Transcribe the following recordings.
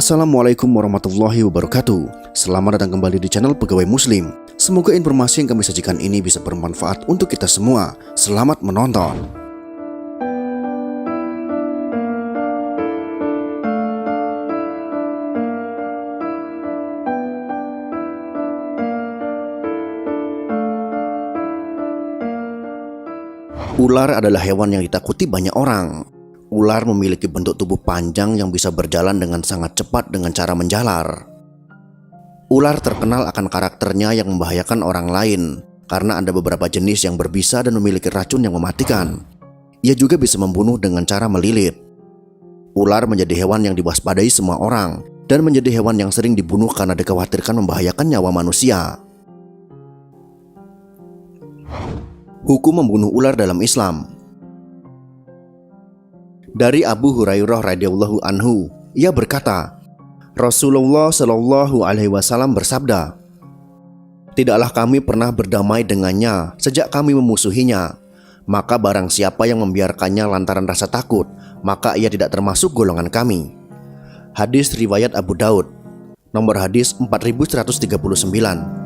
Assalamualaikum warahmatullahi wabarakatuh. Selamat datang kembali di channel Pegawai Muslim. Semoga informasi yang kami sajikan ini bisa bermanfaat untuk kita semua. Selamat menonton. Ular adalah hewan yang ditakuti banyak orang. Ular memiliki bentuk tubuh panjang yang bisa berjalan dengan sangat cepat dengan cara menjalar. Ular terkenal akan karakternya yang membahayakan orang lain karena ada beberapa jenis yang berbisa dan memiliki racun yang mematikan. Ia juga bisa membunuh dengan cara melilit. Ular menjadi hewan yang diwaspadai semua orang dan menjadi hewan yang sering dibunuh karena dikhawatirkan membahayakan nyawa manusia. Hukum membunuh ular dalam Islam. Dari Abu Hurairah radhiyallahu anhu, ia berkata, Rasulullah shallallahu alaihi wasallam bersabda, "Tidaklah kami pernah berdamai dengannya sejak kami memusuhinya. Maka barang siapa yang membiarkannya lantaran rasa takut, maka ia tidak termasuk golongan kami." Hadis riwayat Abu Daud, nomor hadis 4139.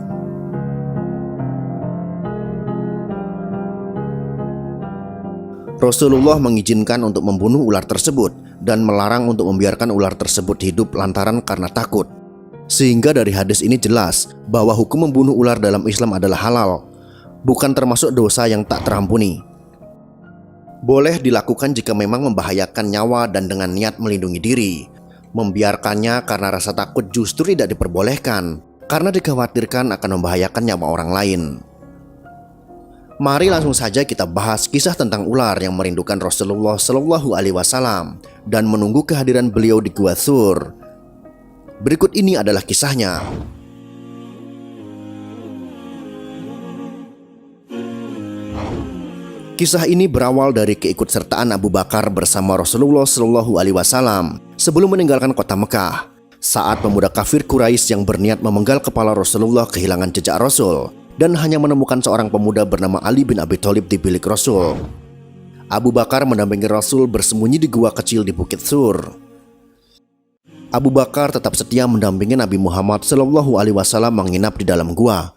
Rasulullah mengizinkan untuk membunuh ular tersebut dan melarang untuk membiarkan ular tersebut hidup lantaran karena takut. Sehingga dari hadis ini jelas bahwa hukum membunuh ular dalam Islam adalah halal, bukan termasuk dosa yang tak terampuni. Boleh dilakukan jika memang membahayakan nyawa dan dengan niat melindungi diri. Membiarkannya karena rasa takut justru tidak diperbolehkan, karena dikhawatirkan akan membahayakan nyawa orang lain. Mari langsung saja kita bahas kisah tentang ular yang merindukan Rasulullah Shallallahu Alaihi Wasallam dan menunggu kehadiran beliau di Gua Thur. Berikut ini adalah kisahnya. Kisah ini berawal dari keikutsertaan Abu Bakar bersama Rasulullah Shallallahu Alaihi Wasallam sebelum meninggalkan kota Mekah. Saat pemuda kafir Quraisy yang berniat memenggal kepala Rasulullah kehilangan jejak Rasul dan hanya menemukan seorang pemuda bernama Ali bin Abi Thalib di bilik Rasul. Abu Bakar mendampingi Rasul bersembunyi di gua kecil di Bukit Thur. Abu Bakar tetap setia mendampingi Nabi Muhammad Shallallahu Alaihi Wasallam menginap di dalam gua.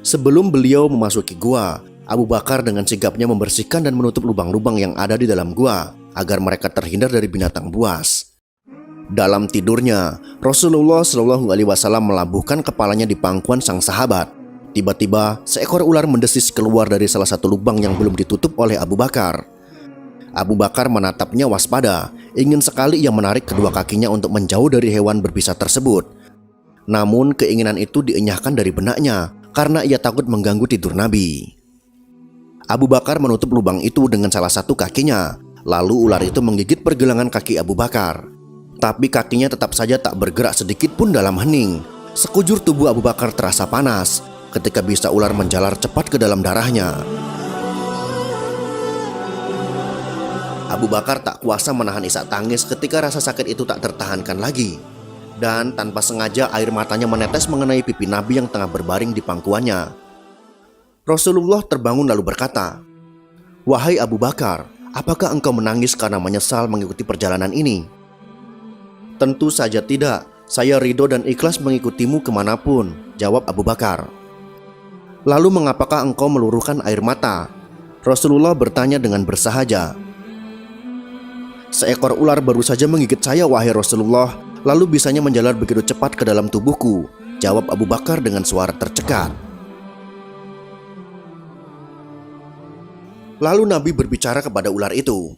Sebelum beliau memasuki gua, Abu Bakar dengan sigapnya membersihkan dan menutup lubang-lubang yang ada di dalam gua agar mereka terhindar dari binatang buas. Dalam tidurnya, Rasulullah Shallallahu Alaihi Wasallam melabuhkan kepalanya di pangkuan sang sahabat. Tiba-tiba, seekor ular mendesis keluar dari salah satu lubang yang belum ditutup oleh Abu Bakar. Abu Bakar menatapnya waspada, ingin sekali ia menarik kedua kakinya untuk menjauh dari hewan berbisa tersebut. Namun keinginan itu dienyahkan dari benaknya, karena ia takut mengganggu tidur Nabi. Abu Bakar menutup lubang itu dengan salah satu kakinya, lalu ular itu menggigit pergelangan kaki Abu Bakar. Tapi kakinya tetap saja tak bergerak sedikit pun dalam hening. Sekujur tubuh Abu Bakar terasa panas ketika bisa ular menjalar cepat ke dalam darahnya. Abu Bakar tak kuasa menahan isak tangis ketika rasa sakit itu tak tertahankan lagi. Dan tanpa sengaja air matanya menetes mengenai pipi Nabi yang tengah berbaring di pangkuannya. Rasulullah terbangun lalu berkata, "Wahai Abu Bakar, apakah engkau menangis karena menyesal mengikuti perjalanan ini?" "Tentu saja tidak, saya ridho dan ikhlas mengikutimu kemanapun," jawab Abu Bakar. "Lalu mengapakah engkau meluruhkan air mata?" Rasulullah bertanya dengan bersahaja. "Seekor ular baru saja menggigit saya, wahai Rasulullah, lalu bisanya menjalar begitu cepat ke dalam tubuhku," jawab Abu Bakar dengan suara tercekat. Lalu Nabi berbicara kepada ular itu,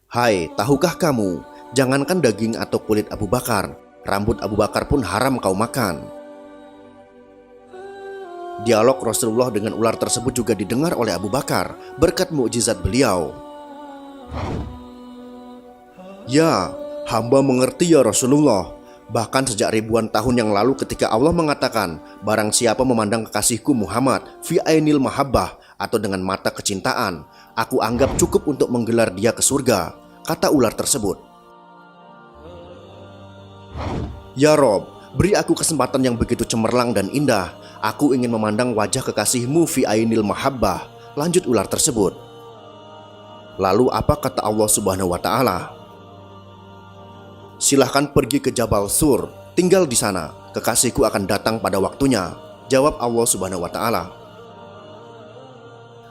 "Hai, tahukah kamu, jangankan daging atau kulit Abu Bakar, rambut Abu Bakar pun haram kau makan." Dialog Rasulullah dengan ular tersebut juga didengar oleh Abu Bakar berkat mukjizat beliau. "Ya, hamba mengerti ya Rasulullah. Bahkan sejak ribuan tahun yang lalu ketika Allah mengatakan, barang siapa memandang kekasihku Muhammad fi ainil mahabbah atau dengan mata kecintaan, aku anggap cukup untuk menggelar dia ke surga," kata ular tersebut. "Ya Rob, beri aku kesempatan yang begitu cemerlang dan indah. Aku ingin memandang wajah kekasihmu fi ainil mahabbah," lanjut ular tersebut. Lalu apa kata Allah Subhanahu wa Ta'ala? Silahkan pergi ke Jabal Sur, tinggal di sana, kekasihku akan datang pada waktunya, jawab Allah Subhanahu wa Ta'ala.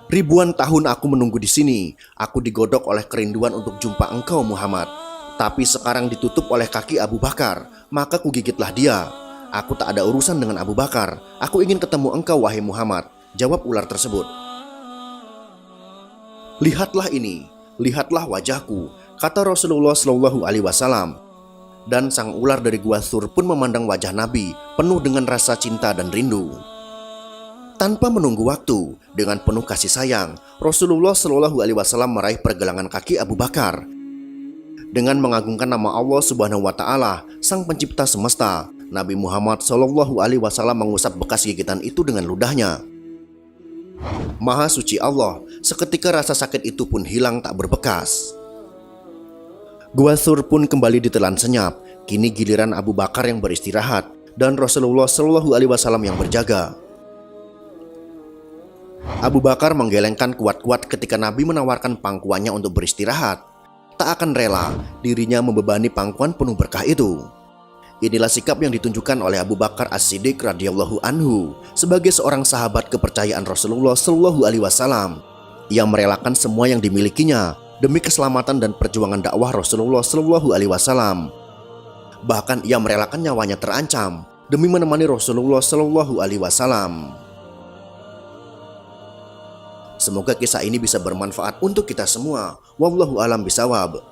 Ribuan tahun aku menunggu di sini, aku digodok oleh kerinduan untuk jumpa engkau Muhammad. Tapi sekarang ditutup oleh kaki Abu Bakar, maka kugigitlah dia. Aku tak ada urusan dengan Abu Bakar, aku ingin ketemu engkau wahai Muhammad, jawab ular tersebut. Lihatlah ini, lihatlah wajahku, kata Rasulullah SAW. Dan sang ular dari Gua Thur pun memandang wajah Nabi penuh dengan rasa cinta dan rindu. Tanpa menunggu waktu, dengan penuh kasih sayang, Rasulullah SAW meraih pergelangan kaki Abu Bakar. Dengan mengagungkan nama Allah Subhanahu wa Ta'ala, Sang Pencipta semesta, Nabi Muhammad SAW mengusap bekas gigitan itu dengan ludahnya. Maha suci Allah, seketika rasa sakit itu pun hilang tak berbekas. Gua Thur pun kembali ditelan senyap. Kini giliran Abu Bakar yang beristirahat dan Rasulullah SAW yang berjaga. Abu Bakar menggelengkan kuat-kuat ketika Nabi menawarkan pangkuannya untuk beristirahat. Tak akan rela dirinya membebani pangkuan penuh berkah itu. Inilah sikap yang ditunjukkan oleh Abu Bakar As-Siddiq radhiyallahu anhu sebagai seorang sahabat kepercayaan Rasulullah SAW. Ia merelakan semua yang dimilikinya demi keselamatan dan perjuangan dakwah Rasulullah SAW. Bahkan ia merelakan nyawanya terancam demi menemani Rasulullah SAW. Semoga kisah ini bisa bermanfaat untuk kita semua. Wallahu a'lam bishawab.